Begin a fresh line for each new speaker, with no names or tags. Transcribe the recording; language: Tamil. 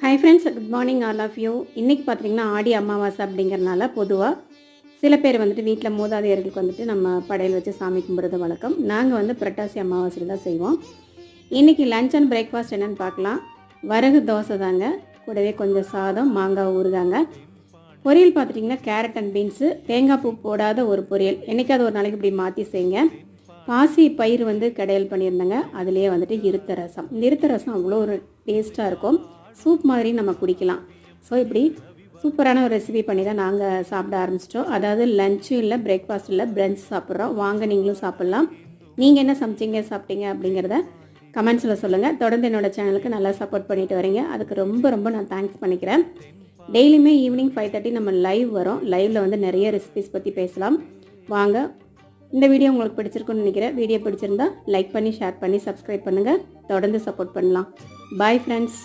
Hi friends, good morning all of you. இன்றைக்கி பார்த்தீங்கன்னா ஆடி அமாவாசை அப்படிங்கிறனால பொதுவாக சில பேர் வந்துட்டு வீட்டில் மூதாதையர்களுக்கு வந்துட்டு நம்ம படையல் வச்சு சாமி கும்பிட்றது வழக்கம். நாங்கள் வந்து புரட்டாசி அமாவாசையில் தான் செய்வோம். இன்றைக்கி லன்ச் அண்ட் பிரேக்ஃபாஸ்ட் என்னென்னு பார்க்கலாம். வரகு தோசை தாங்க, கூடவே கொஞ்சம் சாதம், மாங்காய் ஊறுகாங்க. பொரியல் பார்த்துட்டிங்கன்னா கேரட் அண்ட் பீன்ஸு, தேங்காய் பூ போடாத ஒரு பொரியல். என்றைக்காவது ஒரு நாளைக்கு இப்படி மாற்றி செய்யுங்க. பாசி பயிர் வந்து கடையல் பண்ணியிருந்தேங்க. அதுலேயே வந்துட்டு இருத்த ரசம். இந்த இருத்த ரசம் அவ்வளோ ஒரு டேஸ்ட்டாக இருக்கும். சூப் மாதிரி நம்ம குடிக்கலாம். ஸோ இப்படி சூப்பரான ஒரு ரெசிபி பண்ணி தான் நாங்கள் சாப்பிட ஆரம்பிச்சிட்டோம். அதாவது லஞ்சும் இல்லை, பிரேக்ஃபாஸ்ட் இல்லை, பிரஞ்ச் சாப்பிட்றோம். வாங்க நீங்களும் சாப்பிட்லாம். நீங்கள் என்ன சமைச்சிங்க, சாப்பிட்டீங்க அப்படிங்கிறத கமெண்ட்ஸில் சொல்லுங்கள். தொடர்ந்து என்னோடய சேனலுக்கு நல்லா சப்போர்ட் பண்ணிட்டு வரீங்க. அதுக்கு ரொம்ப ரொம்ப நான் தேங்க்ஸ் பண்ணிக்கிறேன். டெய்லியுமே ஈவினிங் 5:30 நம்ம லைவ் வரோம். லைவில் வந்து நிறைய ரெசிபிஸ் பற்றி பேசலாம். வாங்க. இந்த வீடியோ உங்களுக்கு பிடிச்சிருக்குன்னு நினைக்கிறேன். வீடியோ பிடிச்சிருந்தா லைக் பண்ணி, ஷேர் பண்ணி, சப்ஸ்கிரைப் பண்ணுங்கள். தொடர்ந்து சப்போர்ட் பண்ணலாம். Bye friends.